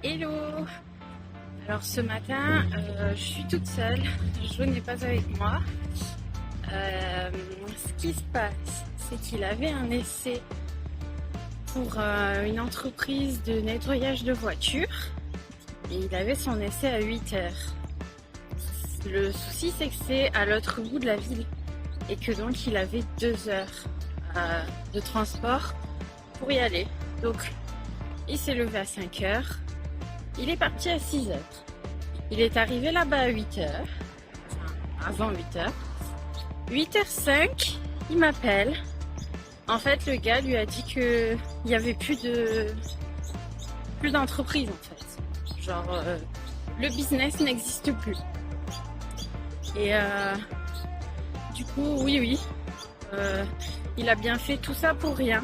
Hello! Alors ce matin, je suis toute seule, Jo n'est pas avec moi. Ce qui se passe, c'est qu'il avait un essai pour une entreprise de nettoyage de voitures et il avait son essai à 8 heures. Le souci, c'est que c'est à l'autre bout de la ville et que donc il avait 2 heures de transport pour y aller. Donc il s'est levé à 5 heures. Il est parti à 6 heures. Il est arrivé là-bas à 8 heures. Enfin, avant 8 heures. 8h05, il m'appelle. En fait, le gars lui a dit que il n'y avait plus d'entreprise en fait. Genre, le business n'existe plus. Et du coup, oui. Il a bien fait tout ça pour rien.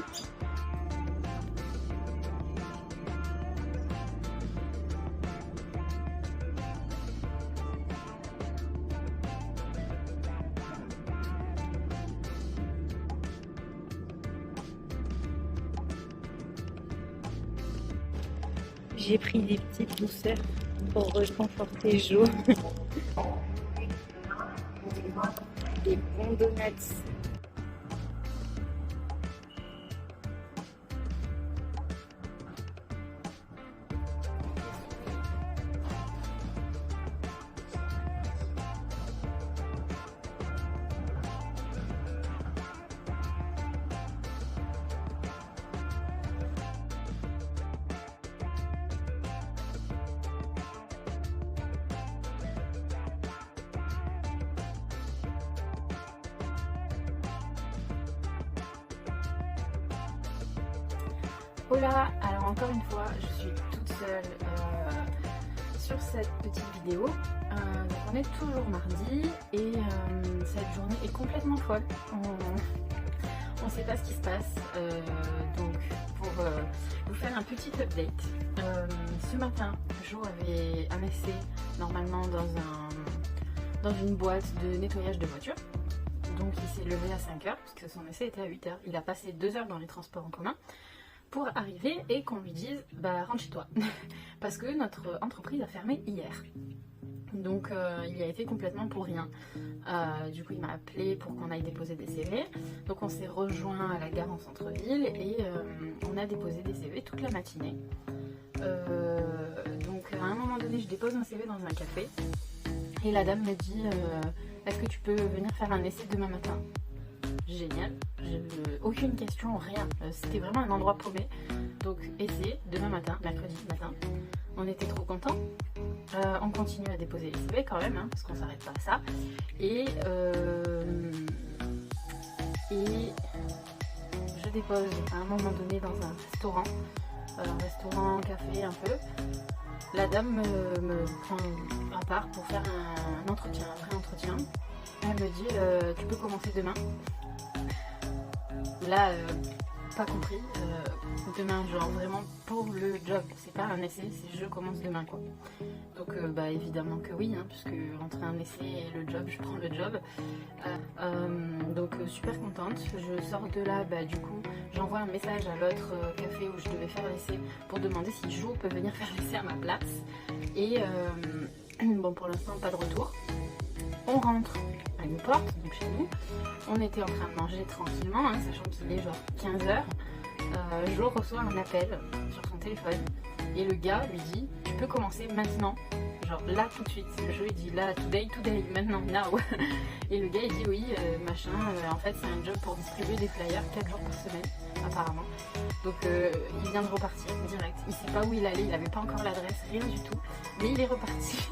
J'ai pris des petites douceurs pour réconforter Jo. Des bons donuts. Hola, alors encore une fois, je suis toute seule sur cette petite vidéo. Donc on est toujours mardi et cette journée est complètement folle. On ne sait pas ce qui se passe. Donc pour vous faire un petit update, ce matin, Jo avait un essai normalement dans une boîte de nettoyage de voitures. Donc il s'est levé à 5 heures puisque son essai était à 8 heures. Il a passé 2 heures dans les transports en commun pour arriver et qu'on lui dise bah rentre chez toi parce que notre entreprise a fermé hier. Donc il y a été complètement pour rien. Du coup il m'a appelé pour qu'on aille déposer des CV. Donc on s'est rejoint à la gare en centre-ville et on a déposé des CV toute la matinée. Donc à un moment donné je dépose un CV dans un café et la dame me dit est-ce que tu peux venir faire un essai demain matin? Génial, aucune question, rien. C'était vraiment un endroit paumé. Donc essai demain matin, mercredi matin. On était trop contents. On continue à déposer les CV quand même, hein, parce qu'on s'arrête pas à ça. Et je dépose à un moment donné dans un restaurant, café un peu. La dame me prend à part pour faire un entretien, un vrai entretien. Elle me dit tu peux commencer demain. Là, pas compris. Demain, genre vraiment pour le job. C'est pas un essai, c'est je commence demain quoi. Donc bah évidemment que oui, hein, puisque entre un essai et le job, je prends le job. Donc super contente. Je sors de là, bah du coup, j'envoie un message à l'autre café où je devais faire l'essai pour demander si Jo peut venir faire l'essai à ma place. Et bon, pour l'instant, pas de retour. On rentre à une porte, donc chez nous. On était en train de manger tranquillement, hein, sachant qu'il est genre 15h. Jo reçoit un appel sur son téléphone et le gars lui dit tu peux commencer maintenant, genre là tout de suite. Jo lui dit là, today, maintenant, now. Et le gars il dit oui, machin, en fait c'est un job pour distribuer des flyers 4 jours par semaine, apparemment. Donc il vient de repartir direct. Il sait pas où il allait, il avait pas encore l'adresse, rien du tout, mais il est reparti.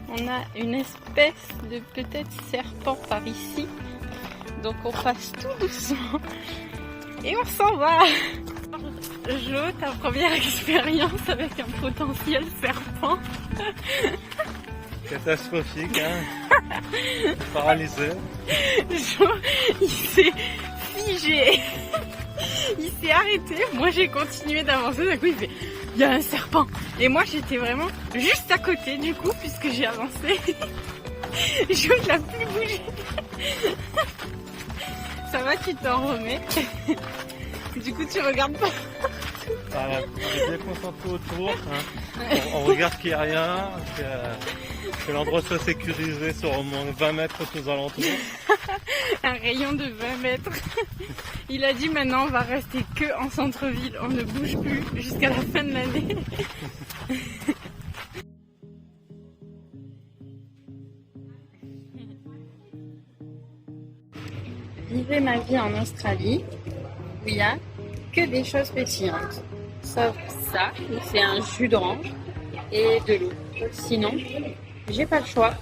On a une espèce de peut-être serpent par ici. Donc on passe tout doucement et on s'en va. Jo, ta première expérience avec un potentiel serpent. Catastrophique, hein. Paralysé. Jo, il s'est figé. Il s'est arrêté. Moi j'ai continué d'avancer. D'un coup il fait, il y a un serpent. Et moi j'étais vraiment juste à côté du coup puisque j'ai avancé. Jo, il a plus bougé. Ça va, tu t'en remets. Du coup tu regardes pas. Voilà, on est bien concentré autour, hein. On regarde qu'il n'y a rien, que l'endroit soit sécurisé sur au moins 20 mètres aux alentours. Un rayon de 20 mètres. Il a dit maintenant on va rester que en centre-ville, on ne bouge plus jusqu'à la fin de l'année. Vivez ma vie en Australie où il n'y a que des choses pétillantes. Sauf ça, c'est un jus d'orange et de l'eau. Sinon, j'ai pas le choix.